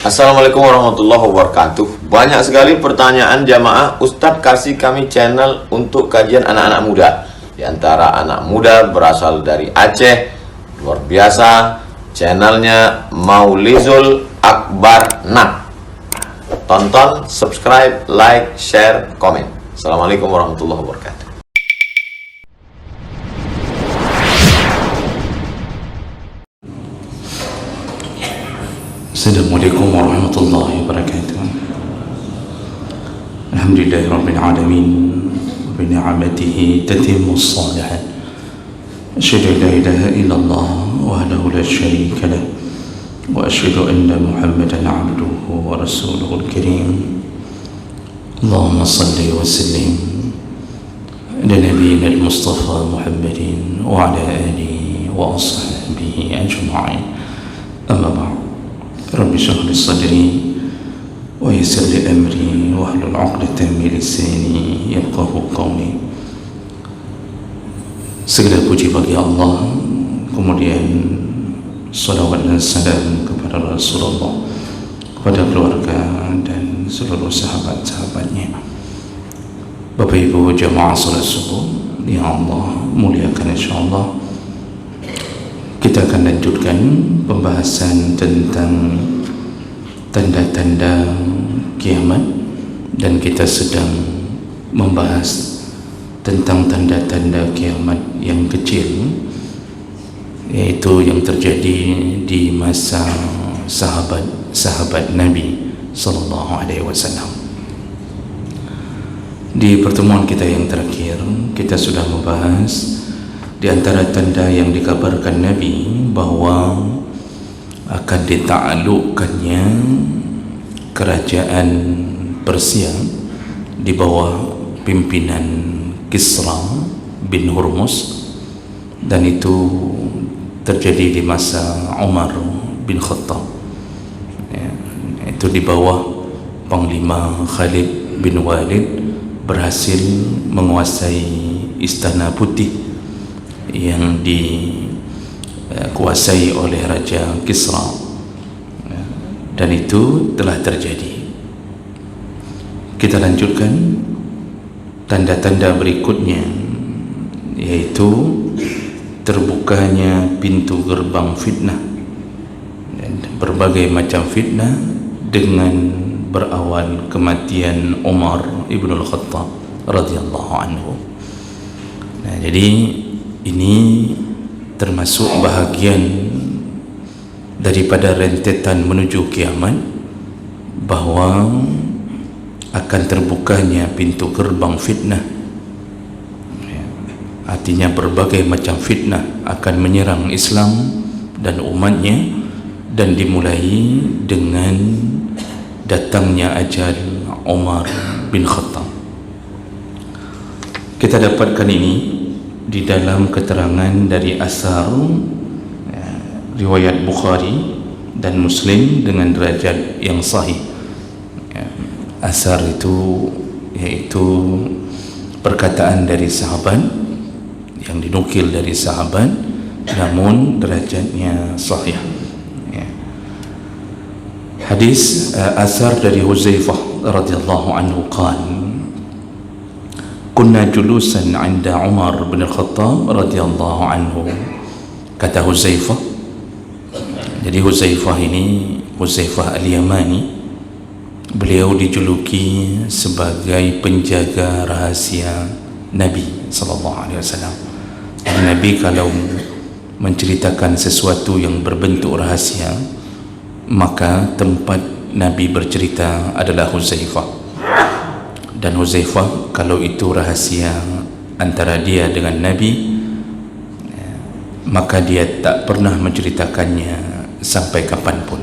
Assalamualaikum warahmatullahi wabarakatuh. Banyak sekali pertanyaan jamaah, Ustadz kasih kami channel untuk kajian anak-anak muda. Di antara anak muda berasal dari Aceh, luar biasa, channelnya Maulizul Akbar Nak. Tonton, subscribe, like, share, komen. Assalamualaikum warahmatullahi wabarakatuh. Assalamualaikum warahmatullahi wabarakatuh. Alhamdulillahi rabbil alamin, bi ni'matihi tatimmu shalihat. Asyhadu an la ilaha illallah wahdahu la syarika lah wa asyhadu anna Muhammadan 'abduhu wa rasuluhul karim. Allahumma shalli wa sallim ala nabiyyina al-mustafa Muhammadin wa ala alihi wa ashabihi ajma'in. Amma ba'd. Rabbi shrah li sadri wa yassir li amri wahlul 'uqdatam min lisani yafqahu qawli. Segala puji bagi Allah, kemudian salawat dan salam kepada Rasulullah, kepada keluarga dan seluruh sahabat-sahabatnya. Bapak Ibu jamaah salat subuh yang Allah muliakan, insyaallah kita akan lanjutkan pembahasan tentang tanda-tanda kiamat, dan kita sedang membahas tentang tanda-tanda kiamat yang kecil, yaitu yang terjadi di masa sahabat Nabi sallallahu alaihi wasallam. Di pertemuan kita yang terakhir, kita sudah membahas di antara tanda yang dikabarkan Nabi bahawa akan ditaklukkannya kerajaan Persia di bawah pimpinan Kisra bin Hurmuz, dan itu terjadi di masa Umar bin Khattab, ya, itu di bawah Panglima Khalid bin Walid berhasil menguasai Istana Putih yang dikuasai oleh Raja Kisra, dan itu telah terjadi. Kita lanjutkan tanda-tanda berikutnya, yaitu terbukanya pintu gerbang fitnah, dan berbagai macam fitnah dengan berawal kematian Umar ibn al-Khattab radhiyallahu anhu. Nah, jadi ini termasuk bahagian daripada rentetan menuju kiamat, bahawa akan terbukanya pintu gerbang fitnah, artinya berbagai macam fitnah akan menyerang Islam dan umatnya, dan dimulai dengan datangnya ajal Umar bin Khattab. Kita dapatkan ini di dalam keterangan dari asar riwayat Bukhari dan Muslim dengan derajat yang sahih. Asar itu yaitu perkataan dari sahabat yang dinukil dari sahabat, namun derajatnya sahih. Hadis asar dari Huzaifah radhiyallahu anhu qala: Kunna julusan 'inda Umar bin Khattab radhiyallahu anhu. Kata Huzaifah, jadi Huzaifah ini Huzaifah al-Yamani, beliau dijuluki sebagai penjaga rahasia Nabi sallallahu alaihi wasallam. Nabi kalau menceritakan sesuatu yang berbentuk rahasia, maka tempat Nabi bercerita adalah Huzaifah. Dan Huzaifah kalau itu rahasia antara dia dengan Nabi, maka dia tak pernah menceritakannya sampai kapanpun,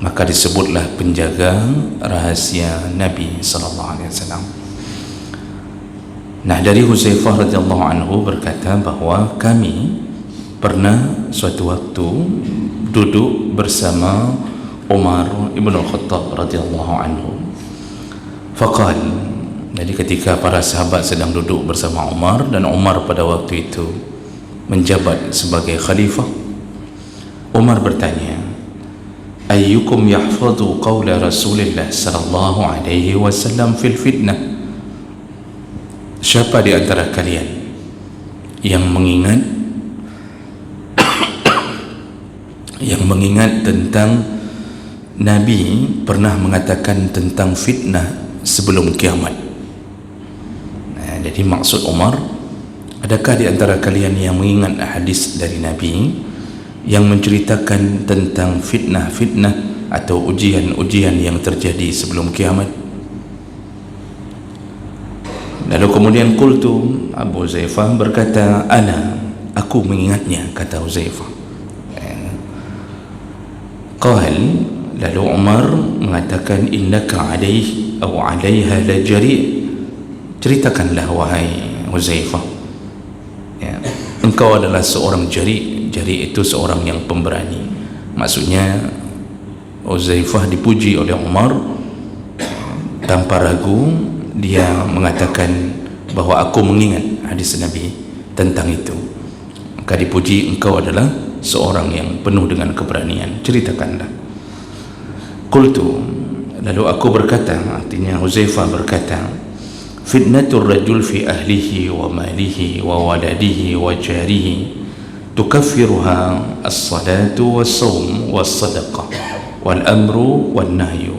maka disebutlah penjaga rahasia Nabi sallallahu alaihi wasallam. Nah, dari Huzaifah radhiyallahu anhu berkata bahawa kami pernah suatu waktu duduk bersama Umar ibn al-Khattab radhiyallahu anhu. Faqal, jadi ketika para sahabat sedang duduk bersama Umar, dan Umar pada waktu itu menjabat sebagai khalifah, Umar bertanya, ayyukum yahfadhu qawla Rasulillah sallallahu alaihi wasallam fil fitnah, siapa di antara kalian yang mengingat tentang Nabi pernah mengatakan tentang fitnah sebelum kiamat. Jadi maksud Umar, adakah di antara kalian yang mengingat hadis dari Nabi yang menceritakan tentang fitnah-fitnah atau ujian-ujian yang terjadi sebelum kiamat? Lalu kemudian qultu, Abu Huzaifah berkata, aku mengingatnya, kata Huzaifah. Qal, lalu Umar mengatakan, innaka alaihi atau alaiha la jari', ceritakanlah wahai Huzaifah, engkau adalah seorang jari'. Jari' itu seorang yang pemberani. Maksudnya Huzaifah dipuji oleh Umar tanpa ragu. Dia mengatakan bahawa aku mengingat hadis Nabi tentang itu. Maka dipuji, engkau adalah seorang yang penuh dengan keberanian, ceritakanlah. Qultu, lalu aku berkata, artinya Huzaifah berkata, fitnatur rajul fi ahlihi wa malihi wa waladihi wa jarihi tukaffiruha as-salatu was-sawm was-sadaqah wal-amru wan-nahyu.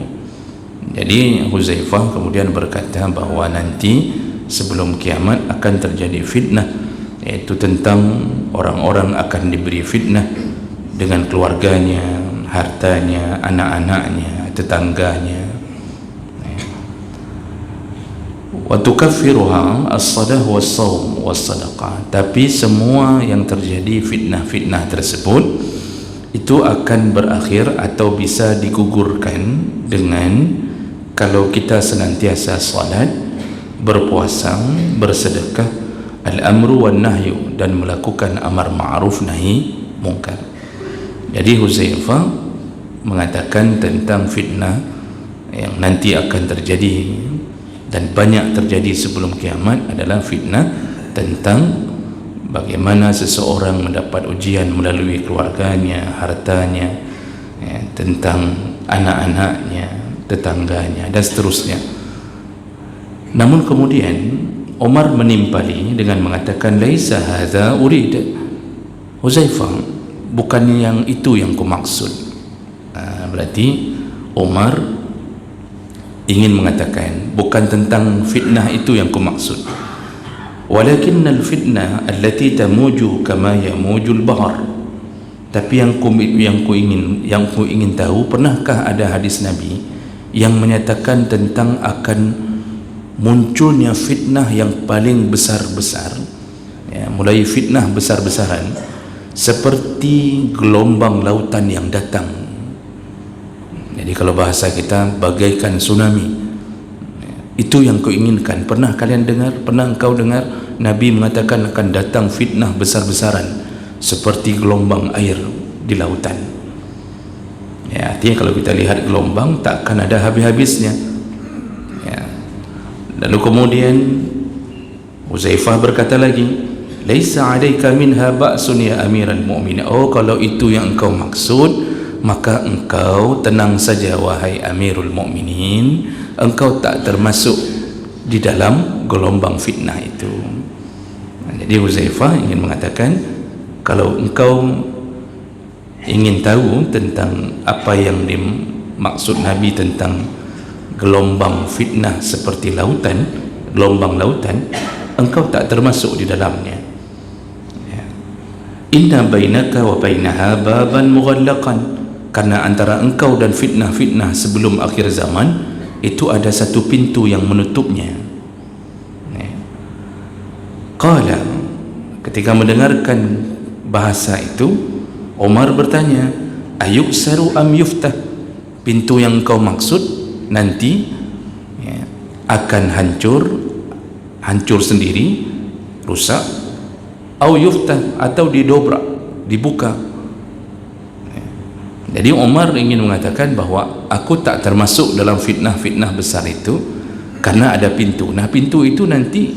Jadi Huzaifah kemudian berkata bahawa nanti sebelum kiamat akan terjadi fitnah, iaitu tentang orang-orang akan diberi fitnah dengan keluarganya, hartanya, anak-anaknya, tetangganya. Wa tukaffiruha as-salah was-sawm was-sadaqah. Tapi semua yang terjadi fitnah-fitnah tersebut itu akan berakhir atau bisa digugurkan dengan kalau kita senantiasa salat, berpuasa, bersedekah, al-amru wan nahyu, dan melakukan amar ma'ruf nahi mungkar. Jadi Huzaifah mengatakan tentang fitnah yang nanti akan terjadi dan banyak terjadi sebelum kiamat adalah fitnah tentang bagaimana seseorang mendapat ujian melalui keluarganya, hartanya, tentang anak-anaknya, tetangganya, dan seterusnya. Namun kemudian Umar menimpali dengan mengatakan, laisa hadza urid. Huzaifah, bukan yang itu yang kumaksud. Berarti Umar ingin mengatakan bukan tentang fitnah itu yang kumaksud. Walakinnal fitnah allati tamuju kama yamujul bahr. Tapi yang ku ingin tahu, pernahkah ada hadis Nabi yang menyatakan tentang akan munculnya fitnah yang paling besar-besar, mulai fitnah besar-besaran seperti gelombang lautan yang datang. Jadi kalau bahasa kita bagaikan tsunami. Itu yang kau inginkan. Pernah kalian dengar, pernah engkau dengar Nabi mengatakan akan datang fitnah besar-besaran seperti gelombang air di lautan? Artinya kalau kita lihat gelombang tak akan ada habis-habisnya. Lalu kemudian Huzaifah berkata lagi, laisa alaika minha ba'sun ya amiral mu'minin. Oh, kalau itu yang engkau maksud, maka engkau tenang saja wahai amirul mu'minin, engkau tak termasuk di dalam gelombang fitnah itu. Jadi Huzaifah ingin mengatakan, kalau engkau ingin tahu tentang apa yang dimaksud Nabi tentang gelombang fitnah seperti lautan, gelombang lautan, engkau tak termasuk di dalamnya. Inna bainaka wa bainaha baban mughallaqan, karena antara engkau dan fitnah-fitnah sebelum akhir zaman itu ada satu pintu yang menutupnya. Qala, ketika mendengarkan bahasa itu, Umar bertanya, ayuksaru am yuftah? Pintu yang kau maksud nanti akan hancur sendiri, rusak, au yuftah, atau didobrak, dibuka. Jadi Umar ingin mengatakan bahawa aku tak termasuk dalam fitnah-fitnah besar itu karena ada pintu. Nah, pintu itu nanti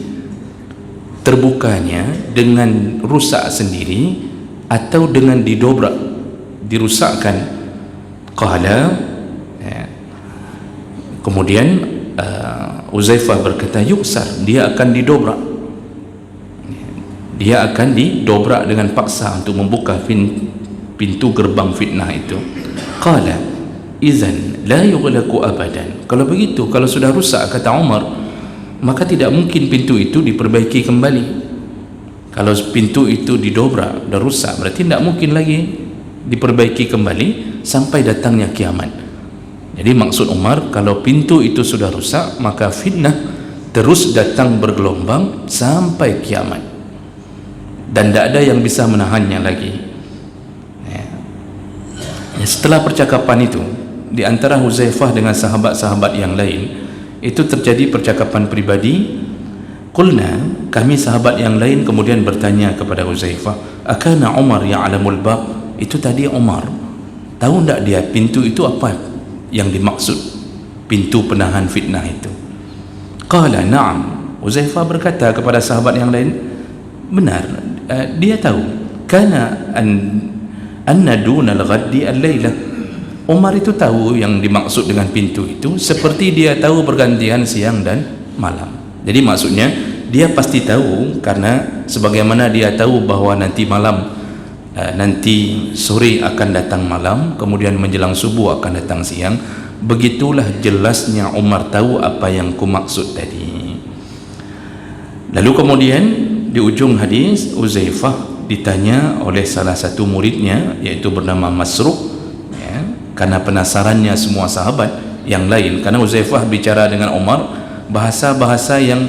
terbukanya dengan rusak sendiri atau dengan didobrak, dirusakkan. Qala, kemudian Uzaifah berkata, yuksar, dia akan didobrak, dia akan didobrak dengan paksa untuk membuka pintu gerbang fitnah itu. Qala izan la yughlaqu abadan, kalau begitu, kalau sudah rusak, kata Umar, maka tidak mungkin pintu itu diperbaiki kembali. Kalau pintu itu didobrak dan rusak, berarti tidak mungkin lagi diperbaiki kembali sampai datangnya kiamat. Jadi maksud Umar, kalau pintu itu sudah rusak, maka fitnah terus datang bergelombang sampai kiamat, dan tidak ada yang bisa menahannya lagi. Setelah percakapan itu di antara Huzaifah dengan sahabat-sahabat yang lain, itu terjadi percakapan pribadi. Qulna, kami sahabat yang lain kemudian bertanya kepada Huzaifah, akana Umar ya'lamul bab, itu tadi Umar tahu tidak dia pintu itu apa yang dimaksud, pintu penahan fitnah itu? Qala na'am, Huzaifah berkata kepada sahabat yang lain, benar, dia tahu. Kana anna dunal ghaddi al-laila, Umar itu tahu yang dimaksud dengan pintu itu seperti dia tahu pergantian siang dan malam. Jadi maksudnya dia pasti tahu, karena sebagaimana dia tahu bahwa nanti malam, nanti sore akan datang malam, kemudian menjelang subuh akan datang siang, begitulah jelasnya Umar tahu apa yang ku maksud tadi. Lalu kemudian di ujung hadis, Uzaifah ditanya oleh salah satu muridnya, yaitu bernama Masruq, karena penasarannya semua sahabat yang lain, karena Uzaifah bicara dengan Umar bahasa-bahasa yang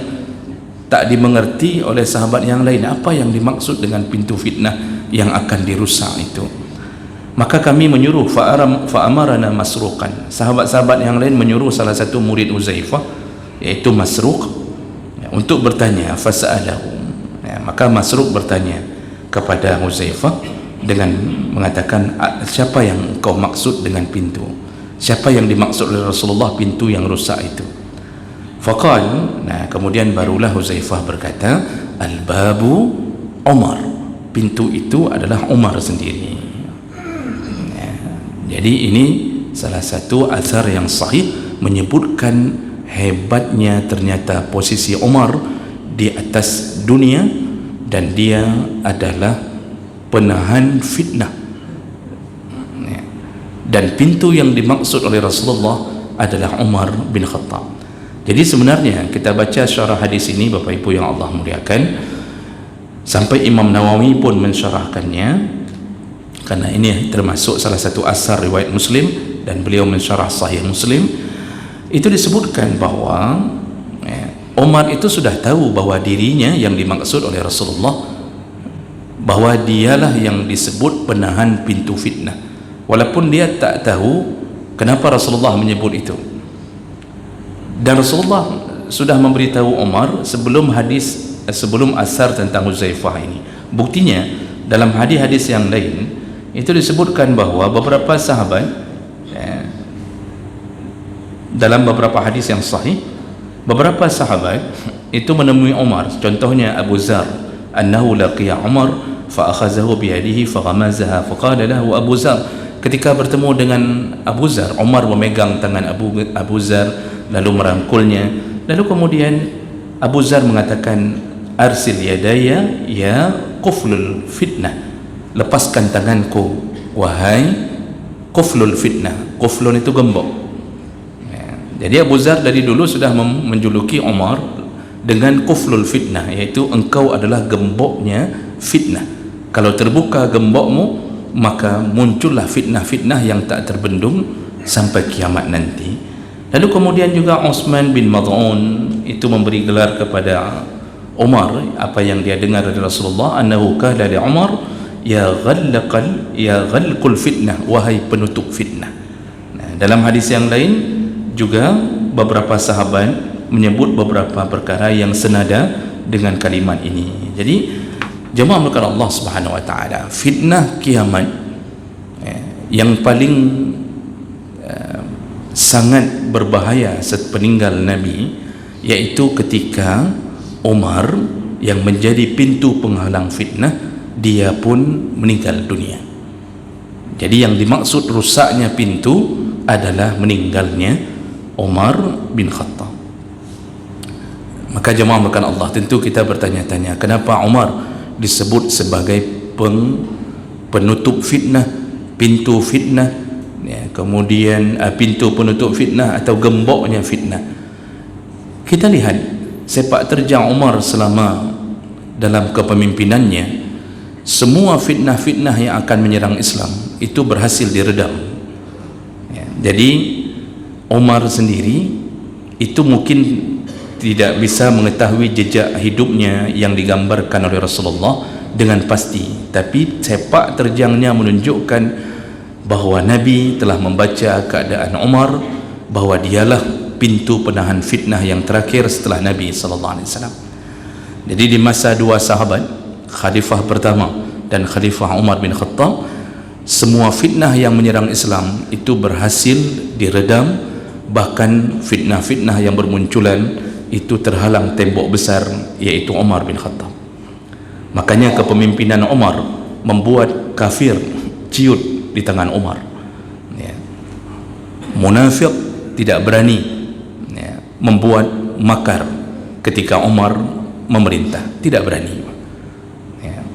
tak dimengerti oleh sahabat yang lain, apa yang dimaksud dengan pintu fitnah yang akan dirusak itu. Maka kami menyuruh, fa'amarana Masruqan, sahabat-sahabat yang lain menyuruh salah satu murid Uzaifah, yaitu Masruq, untuk bertanya. Fasa'alahu, maka Masruq bertanya kepada Uzaifah dengan mengatakan, siapa yang kau maksud dengan pintu, siapa yang dimaksud oleh Rasulullah pintu yang rusak itu? Faqal, kemudian barulah Huzaifah berkata, al-babu Umar, pintu itu adalah Umar sendiri. Jadi ini salah satu asar yang sahih menyebutkan hebatnya ternyata posisi Umar di atas dunia, dan dia adalah penahan fitnah, dan pintu yang dimaksud oleh Rasulullah adalah Umar bin Khattab. Jadi sebenarnya kita baca syarah hadis ini, Bapak Ibu yang Allah muliakan, sampai Imam Nawawi pun mensyarahkannya, karena ini termasuk salah satu asar riwayat Muslim dan beliau mensyarah Sahih Muslim. Itu disebutkan bahwa Umar itu sudah tahu bahwa dirinya yang dimaksud oleh Rasulullah, bahwa dialah yang disebut penahan pintu fitnah, walaupun dia tak tahu kenapa Rasulullah menyebut itu. Dan Rasulullah sudah memberitahu Umar sebelum asar tentang Huzaifah ini. Buktinya dalam hadis-hadis yang lain itu disebutkan bahwa beberapa sahabat, dalam beberapa hadis yang sahih, beberapa sahabat itu menemui Umar. Contohnya Abu Zar, annahu laqiya Umar fa akhazahu bi yadihi fa ghamazaha fa qala lahu Abu Zar, ketika bertemu dengan Abu Zar, Umar memegang tangan Abu Zar lalu merangkulnya, lalu kemudian Abu Zar mengatakan, arsil yadaya ya quflul fitnah, lepaskan tanganku wahai quflul fitnah. Quflun itu gembok. Jadi Abu Zar dari dulu sudah menjuluki Umar dengan quflul fitnah, yaitu engkau adalah gemboknya fitnah. Kalau terbuka gembokmu, maka muncullah fitnah-fitnah yang tak terbendung sampai kiamat nanti. Lalu kemudian juga Utsman bin Mad'un itu memberi gelar kepada Umar apa yang dia dengar dari Rasulullah, annahu qala li Umar, ya ghalqul fitnah, wahai penutup fitnah. Dalam hadis yang lain juga beberapa sahabat menyebut beberapa perkara yang senada dengan kalimat ini. Jadi jemaah melakukan Allah Subhanahu wa taala, fitnah kiamat yang paling sangat berbahaya sepeninggal Nabi, yaitu ketika Umar yang menjadi pintu penghalang fitnah, dia pun meninggal dunia. Jadi yang dimaksud rusaknya pintu adalah meninggalnya Umar bin Khattab. Maka jemaah makan Allah, tentu kita bertanya-tanya, kenapa Umar disebut sebagai penutup fitnah, pintu fitnah, ya, kemudian pintu penutup fitnah atau gemboknya fitnah. Kita lihat sepak terjang Umar selama dalam kepemimpinannya, semua fitnah-fitnah yang akan menyerang Islam itu berhasil diredam, ya. Jadi Umar sendiri itu mungkin tidak bisa mengetahui jejak hidupnya yang digambarkan oleh Rasulullah dengan pasti, tapi sepak terjangnya menunjukkan bahawa Nabi telah membaca keadaan Umar, bahawa dialah pintu penahan fitnah yang terakhir setelah Nabi SAW. Jadi di masa dua sahabat, Khalifah pertama dan Khalifah Umar bin Khattab, semua fitnah yang menyerang Islam itu berhasil diredam, bahkan fitnah-fitnah yang bermunculan itu terhalang tembok besar, yaitu Umar bin Khattab. Makanya kepemimpinan Umar membuat kafir ciut di tangan Umar, ya. Munafik tidak berani, ya, membuat makar ketika Umar memerintah, tidak berani, ya.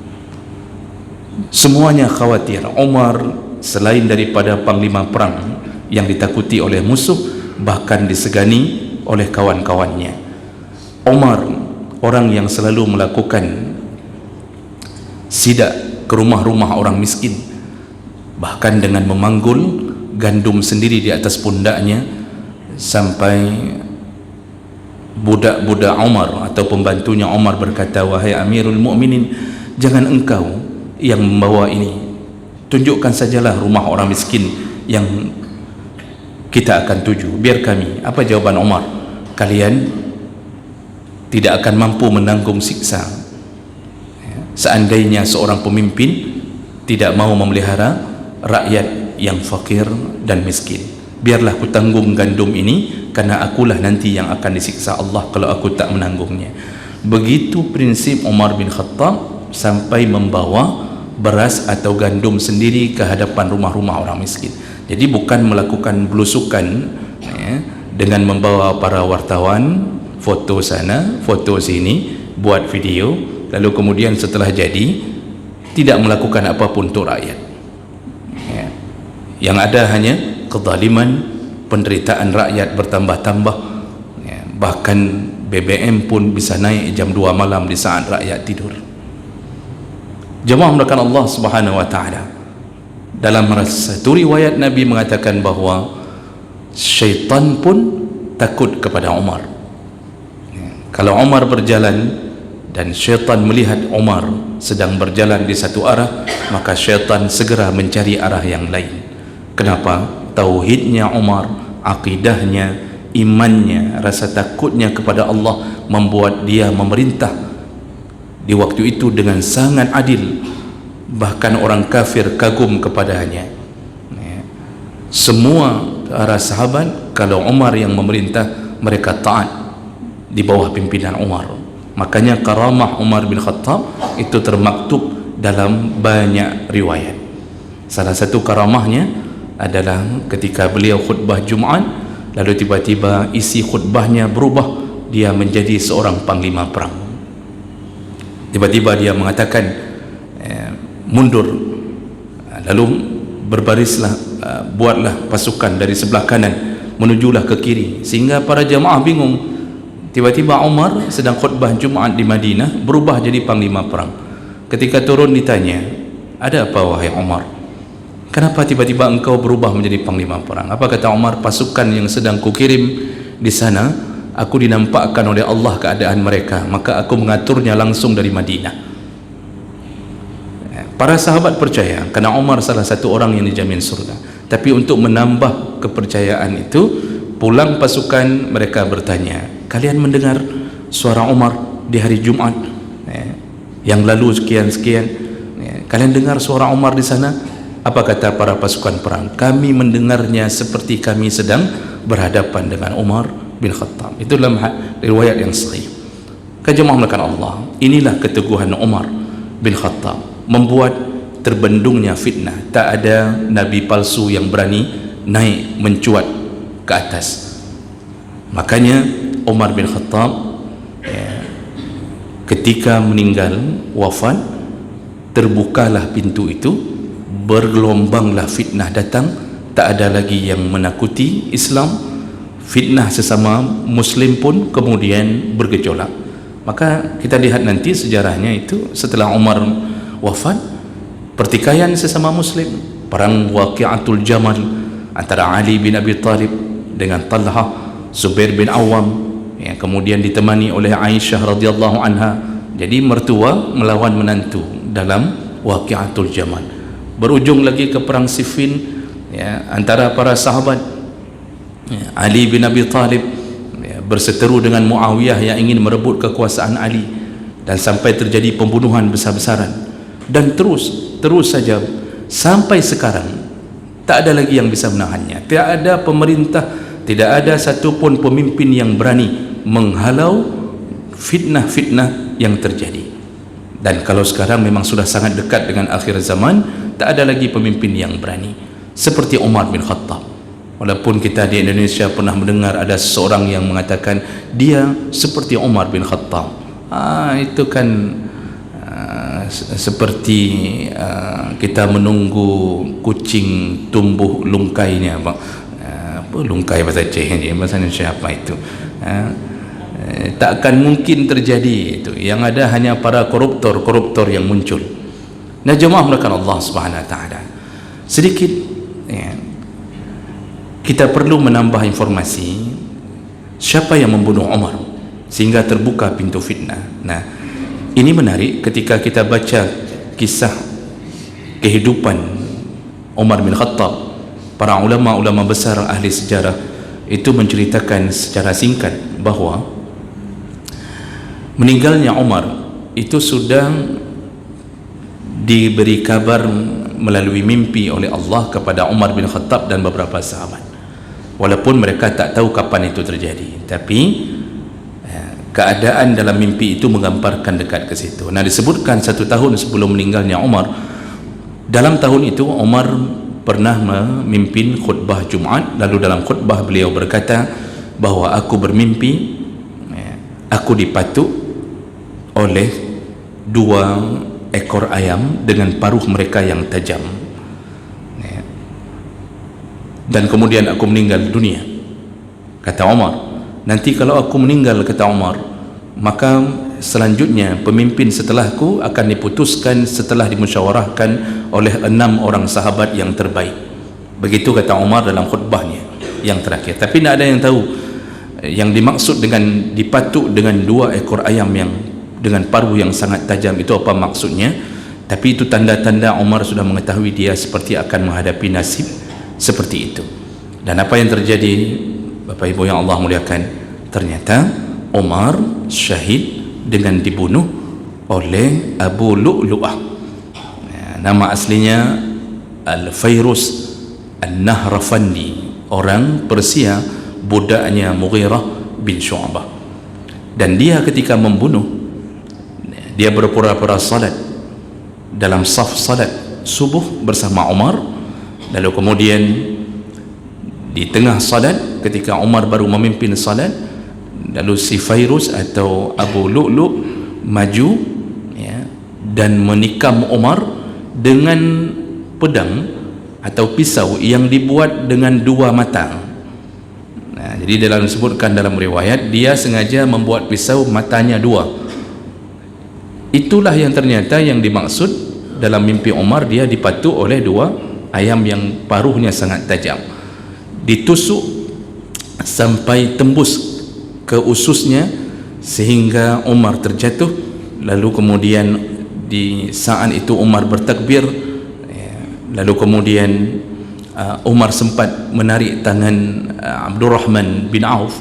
Semuanya khawatir Umar selain daripada panglima perang yang ditakuti oleh musuh, bahkan disegani oleh kawan-kawannya. Umar orang yang selalu melakukan sidak ke rumah-rumah orang miskin, bahkan dengan memanggul gandum sendiri di atas pundaknya, sampai budak-budak Umar atau pembantunya Umar berkata, wahai Amirul Mukminin, jangan engkau yang membawa ini, tunjukkan sajalah rumah orang miskin yang kita akan tuju, biar kami. Apa jawaban Umar? Kalian tidak akan mampu menanggung siksa. Seandainya seorang pemimpin tidak mau memelihara rakyat yang fakir dan miskin, biarlah aku tanggung gandum ini, karena akulah nanti yang akan disiksa Allah kalau aku tak menanggungnya. Begitu prinsip Umar bin Khattab, sampai membawa beras atau gandum sendiri ke hadapan rumah-rumah orang miskin. Jadi bukan melakukan belusukan, ya, dengan membawa para wartawan, foto sana, foto sini, buat video, lalu kemudian setelah jadi tidak melakukan apapun untuk rakyat, ya. Yang ada hanya kezaliman, penderitaan rakyat bertambah-tambah, ya. Bahkan BBM pun bisa naik jam 2 malam di saat rakyat tidur. Jemaah mulakan Allah Subhanahu wa taala, dalam satu riwayat Nabi mengatakan bahawa syaitan pun takut kepada Umar. Kalau Umar berjalan dan syaitan melihat Umar sedang berjalan di satu arah, maka syaitan segera mencari arah yang lain. Kenapa? Tauhidnya Umar, akidahnya, imannya, rasa takutnya kepada Allah membuat dia memerintah di waktu itu dengan sangat adil. Bahkan orang kafir kagum kepadanya. Semua para sahabat, kalau Umar yang memerintah, mereka taat di bawah pimpinan Umar. Makanya karamah Umar bin Khattab itu termaktub dalam banyak riwayat. Salah satu karamahnya adalah ketika beliau khutbah Jumaat, lalu tiba-tiba isi khutbahnya berubah, dia menjadi seorang panglima perang. Tiba-tiba dia mengatakan, mundur, lalu berbarislah, buatlah pasukan dari sebelah kanan menujulah ke kiri, sehingga para jamaah bingung. Tiba-tiba Umar sedang khutbah Jumaat di Madinah berubah jadi panglima perang. Ketika turun ditanya, ada apa wahai Umar? Kenapa tiba-tiba engkau berubah menjadi panglima perang? Apa kata Umar? Pasukan yang sedang kukirim di sana, aku dinampakkan oleh Allah keadaan mereka, maka aku mengaturnya langsung dari Madinah. Para sahabat percaya karena Umar salah satu orang yang dijamin surga. Tapi untuk menambah kepercayaan itu, pulang pasukan mereka bertanya, kalian mendengar suara Umar di hari Jumat yang lalu sekian-sekian, kalian dengar suara Umar di sana? Apa kata para pasukan perang? Kami mendengarnya seperti kami sedang berhadapan dengan Umar bin Khattab. Itu dalam riwayat yang sahih. Jemaah mulakan Allah, inilah keteguhan Umar bin Khattab, membuat terbendungnya fitnah. Tak ada nabi palsu yang berani naik mencuat ke atas. Makanya Umar bin Khattab ketika meninggal wafat, terbukalah pintu itu, bergelombanglah fitnah datang. Tak ada lagi yang menakuti Islam, fitnah sesama Muslim pun kemudian bergejolak. Maka kita lihat nanti sejarahnya itu, setelah Umar wafat, pertikaian sesama Muslim, perang Waqi'atul Jamal antara Ali bin Abi Talib dengan Talha, Zubair bin Awam, yang kemudian ditemani oleh Aisyah radhiyallahu anha. Jadi mertua melawan menantu dalam Waqi'atul Jamal. Berujung lagi ke perang Siffin, antara para sahabat. Ali bin Abi Talib berseteru dengan Muawiyah yang ingin merebut kekuasaan Ali, dan sampai terjadi pembunuhan besar-besaran. Dan terus saja sampai sekarang tak ada lagi yang bisa menahannya. Tidak ada pemerintah, tidak ada satupun pemimpin yang berani menghalau fitnah-fitnah yang terjadi. Dan kalau sekarang memang sudah sangat dekat dengan akhir zaman, tak ada lagi pemimpin yang berani seperti Umar bin Khattab. Walaupun kita di Indonesia pernah mendengar ada seorang yang mengatakan dia seperti Umar bin Khattab. Itu kan seperti kita menunggu kucing tumbuh lungkainya, apa lungkai bahasa Aceh ni, bahasa Indonesia apa itu? Tak akan mungkin terjadi itu. Yang ada hanya para koruptor yang muncul. Nah, jemaah mulakan Allah Subhanahu wa taala. Sedikit kita perlu menambah informasi siapa yang membunuh Umar sehingga terbuka pintu fitnah. Nah, ini menarik ketika kita baca kisah kehidupan Umar bin Khattab. Para ulama-ulama besar ahli sejarah itu menceritakan secara singkat bahawa meninggalnya Umar itu sudah diberi kabar melalui mimpi oleh Allah kepada Umar bin Khattab dan beberapa sahabat. Walaupun mereka tak tahu kapan itu terjadi, tapi keadaan dalam mimpi itu menggambarkan dekat ke situ. Nah, disebutkan 1 tahun sebelum meninggalnya Umar, dalam tahun itu Umar pernah memimpin khutbah Jumaat. Lalu dalam khutbah beliau berkata bahawa aku bermimpi aku dipatuk oleh 2 ekor ayam dengan paruh mereka yang tajam, dan kemudian aku meninggal dunia. Kata Umar, nanti kalau aku meninggal, kata Umar, maka selanjutnya pemimpin setelahku akan diputuskan setelah dimusyawarahkan oleh 6 orang sahabat yang terbaik. Begitu kata Umar dalam khutbahnya yang terakhir. Tapi tidak ada yang tahu yang dimaksud dengan dipatuk dengan 2 ekor ayam yang dengan paruh yang sangat tajam itu apa maksudnya. Tapi itu tanda-tanda Umar sudah mengetahui dia seperti akan menghadapi nasib seperti itu. Dan apa yang terjadi, Bapak Ibu yang Allah muliakan, ternyata Umar syahid dengan dibunuh oleh Abu Lu'lu'ah. Nama aslinya Al-Fayrus An-Nahrafandi, orang Persia, budaknya Mughirah bin Syu'bah. Dan dia ketika membunuh, dia berpura-pura salat dalam saf salat subuh bersama Umar. Lalu kemudian di tengah salat, ketika Umar baru memimpin salat, lalu si Fairuz atau Abu Lu'lu' maju dan menikam Umar dengan pedang atau pisau yang dibuat dengan 2 mata. Nah, jadi dalam disebutkan dalam riwayat, dia sengaja membuat pisau matanya 2. Itulah yang ternyata yang dimaksud dalam mimpi Umar. Dia dipatuk oleh 2 ayam yang paruhnya sangat tajam, ditusuk sampai tembus ke ususnya sehingga Umar terjatuh. Lalu kemudian di saat itu Umar bertakbir, lalu kemudian Umar sempat menarik tangan Abdurrahman bin Auf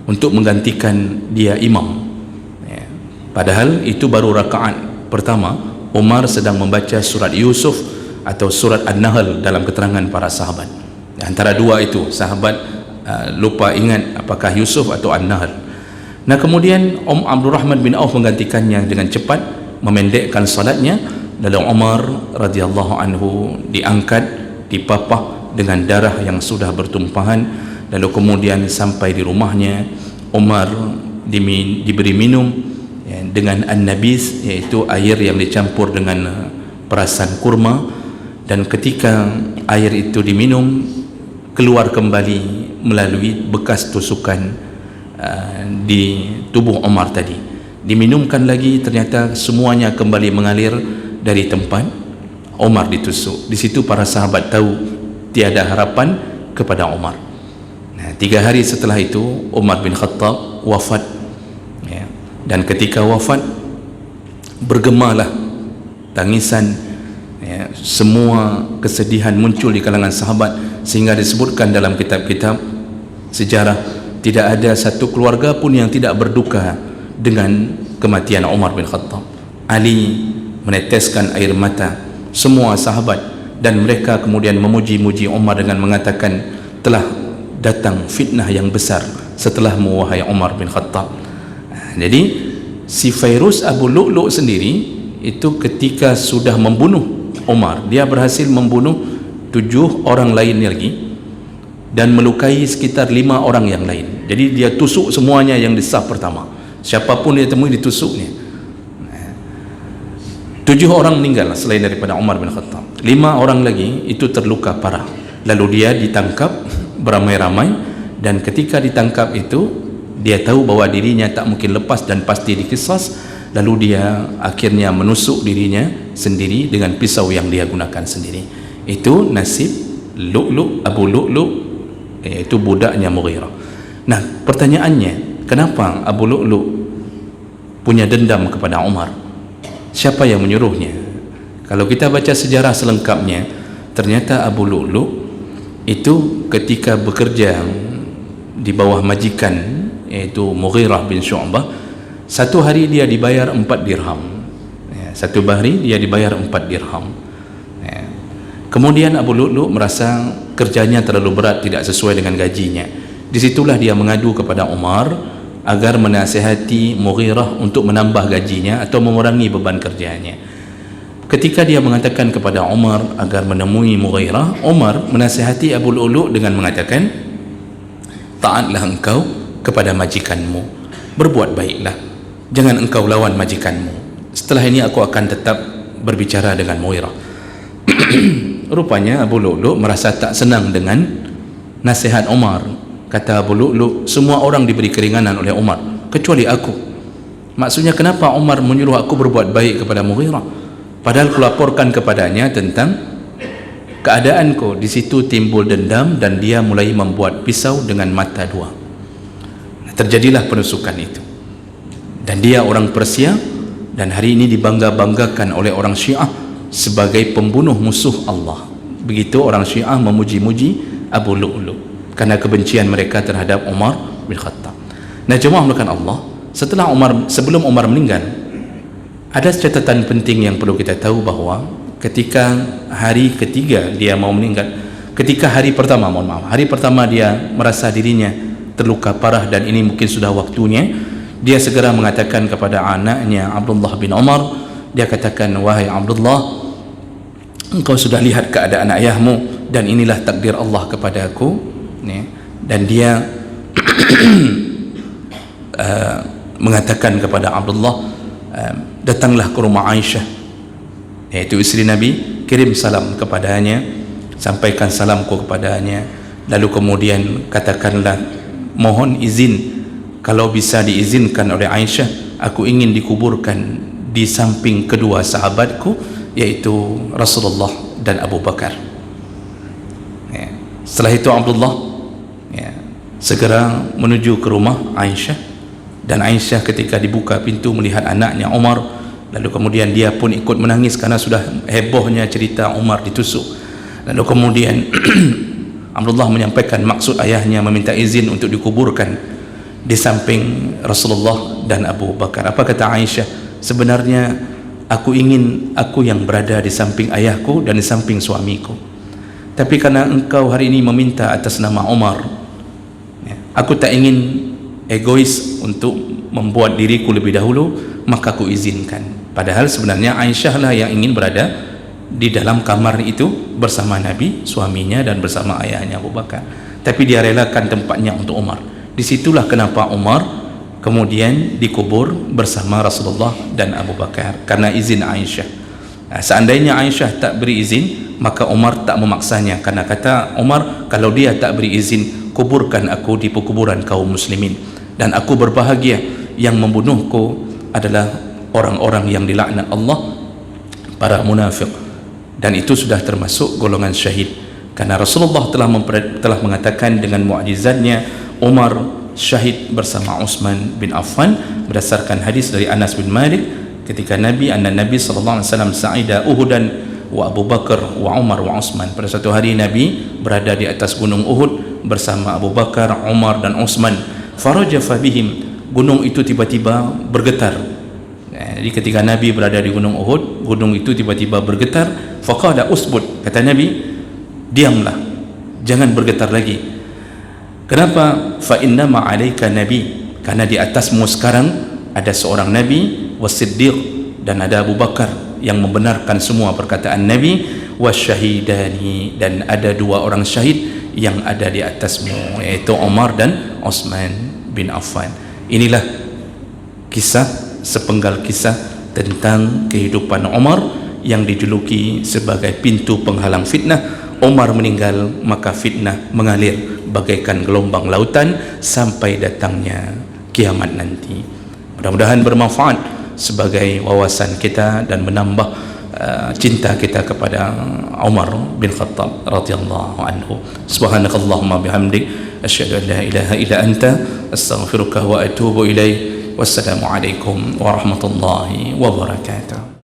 untuk menggantikan dia imam, padahal itu baru rakaat pertama. Umar sedang membaca surat Yusuf atau surat An-Nahl dalam keterangan para sahabat. Antara 2 itu sahabat lupa ingat apakah Yusuf atau An-Nahl. Nah, kemudian Abdurrahman bin Auf menggantikannya dengan cepat, memendekkan salatnya. Lalu Umar radhiyallahu anhu diangkat, dipapah dengan darah yang sudah bertumpahan. Lalu kemudian sampai di rumahnya, Umar diberi minum dengan an-nabis, iaitu air yang dicampur dengan perasan kurma. Dan ketika air itu diminum, keluar kembali melalui bekas tusukan di tubuh Umar tadi. Diminumkan lagi, ternyata semuanya kembali mengalir dari tempat Umar ditusuk. Di situ para sahabat tahu tiada harapan kepada Umar. 3 hari setelah itu Umar bin Khattab wafat, dan ketika wafat bergemalah tangisan, semua kesedihan muncul di kalangan sahabat, sehingga disebutkan dalam kitab-kitab sejarah tidak ada satu keluarga pun yang tidak berduka dengan kematian Umar bin Khattab. Ali meneteskan air mata, semua sahabat, dan mereka kemudian memuji-muji Umar dengan mengatakan telah datang fitnah yang besar setelahmu wahai Umar bin Khattab. Jadi si Fairuz Abu Lu'lu' sendiri itu ketika sudah membunuh Umar, dia berhasil membunuh 7 orang lain lagi dan melukai sekitar 5 orang yang lain. Jadi dia tusuk semuanya yang di saf pertama, siapapun dia temui ditusuknya. 7 orang meninggal selain daripada Umar bin Khattab, 5 orang lagi itu terluka parah. Lalu dia ditangkap beramai-ramai, dan ketika ditangkap itu dia tahu bahwa dirinya tak mungkin lepas dan pasti dikisas. Lalu dia akhirnya menusuk dirinya sendiri dengan pisau yang dia gunakan sendiri. Itu nasib Lu'lu' Abu Lu'lu', iaitu budaknya Mughirah. Nah, pertanyaannya, kenapa Abu Lu'lu' punya dendam kepada Umar? Siapa yang menyuruhnya? Kalau kita baca sejarah selengkapnya, ternyata Abu Lu'lu' itu ketika bekerja di bawah majikan, iaitu Mughirah bin Syu'bah, satu hari dia dibayar 4 dirham. Satu hari dia dibayar 4 dirham. Kemudian Abu Lu'lu' merasa kerjanya terlalu berat, tidak sesuai dengan gajinya. Disitulah dia mengadu kepada Umar agar menasihati Mughirah untuk menambah gajinya atau mengurangi beban kerjanya. Ketika dia mengatakan kepada Umar agar menemui Mughirah, Umar menasihati Abu Lu'lu' dengan mengatakan, taatlah engkau kepada majikanmu, berbuat baiklah, jangan engkau lawan majikanmu. Setelah ini aku akan tetap berbicara dengan Mughirah. Rupanya Abu Lu'lu' merasa tak senang dengan nasihat Umar. Kata Abu Lu'lu', semua orang diberi keringanan oleh Umar kecuali aku. Maksudnya, kenapa Umar menyuruh aku berbuat baik kepada Mughirah? Padahal kulaporkan kepadanya tentang keadaanku. Di situ timbul dendam dan dia mulai membuat pisau dengan mata 2. Terjadilah penusukan itu. Dan dia orang Persia, dan hari ini dibangga-banggakan oleh orang Syiah sebagai pembunuh musuh Allah. Begitu orang Syiah memuji-muji Abu Lu'lu' karena kebencian mereka terhadap Umar bin Khattab. Nah, jemaah melakukan Allah, sebelum Umar meninggal, ada catatan penting yang perlu kita tahu, bahwa ketika hari ketiga dia mau meninggal, ketika hari pertama dia merasa dirinya terluka parah dan ini mungkin sudah waktunya, dia segera mengatakan kepada anaknya Abdullah bin Umar, dia katakan, wahai Abdullah, engkau sudah lihat keadaan ayahmu dan inilah takdir Allah kepada aku. Dan dia mengatakan kepada Abdullah, datanglah ke rumah Aisyah, yaitu isteri Nabi, kirim salam kepadanya, sampaikan salamku kepadanya. Lalu kemudian katakanlah, mohon izin, kalau bisa diizinkan oleh Aisyah, aku ingin dikuburkan di samping kedua sahabatku, yaitu Rasulullah dan Abu Bakar. Setelah itu Abdullah segera menuju ke rumah Aisyah, dan Aisyah ketika dibuka pintu melihat anaknya Umar, lalu kemudian dia pun ikut menangis karena sudah hebohnya cerita Umar ditusuk. Lalu kemudian Abdullah menyampaikan maksud ayahnya meminta izin untuk dikuburkan di samping Rasulullah dan Abu Bakar. Apa kata Aisyah? Sebenarnya aku ingin aku yang berada di samping ayahku dan di samping suamiku, tapi karena engkau hari ini meminta atas nama Umar, aku tak ingin egois untuk membuat diriku lebih dahulu, maka aku izinkan. Padahal sebenarnya Aisyah lah yang ingin berada di dalam kamar itu bersama Nabi, suaminya, dan bersama ayahnya Abu Bakar. Tapi dia relakan tempatnya untuk Umar. Disitulah kenapa Umar kemudian dikubur bersama Rasulullah dan Abu Bakar, karena izin Aisyah. Seandainya Aisyah tak beri izin, maka Umar tak memaksanya, karena kata Umar, kalau dia tak beri izin, kuburkan aku di pekuburan kaum muslimin, dan aku berbahagia, yang membunuhku adalah orang-orang yang dilaknat Allah, para munafik, dan itu sudah termasuk golongan syahid. Karena Rasulullah telah mengatakan dengan mukjizatnya, Umar syahid bersama Utsman bin Affan, berdasarkan hadis dari Anas bin Malik ketika Nabi sallallahu alaihi wasallam sa'ida Uhudan wa Abu Bakar wa Umar wa Utsman. Pada suatu hari Nabi berada di atas gunung Uhud bersama Abu Bakar, Umar, dan Utsman. Farajafa bihim, gunung itu tiba-tiba bergetar. Jadi ketika Nabi berada di gunung Uhud, gunung itu tiba-tiba bergetar. Faqala usbud, kata Nabi, diamlah, jangan bergetar lagi. Kenapa? Fa inna ma 'alaika nabi, karena di atasmu sekarang ada seorang nabi, wasiddiq, dan ada Abu Bakar yang membenarkan semua perkataan Nabi, wasyahidani, dan ada dua orang syahid yang ada di atasmu, yaitu Umar dan Utsman bin Affan. Inilah kisah, sepenggal kisah tentang kehidupan Umar yang dijuluki sebagai pintu penghalang fitnah. Umar meninggal, maka fitnah mengalir bagaikan gelombang lautan sampai datangnya kiamat nanti. Mudah-mudahan bermanfaat sebagai wawasan kita dan menambah cinta kita kepada Umar bin Khattab radhiyallahu anhu. Subhanakallahumma bihamdik, asyhadu an la ilaha illa anta, astaghfiruka wa atubu ilaik. Wassalamu alaikum warahmatullahi wabarakatuh.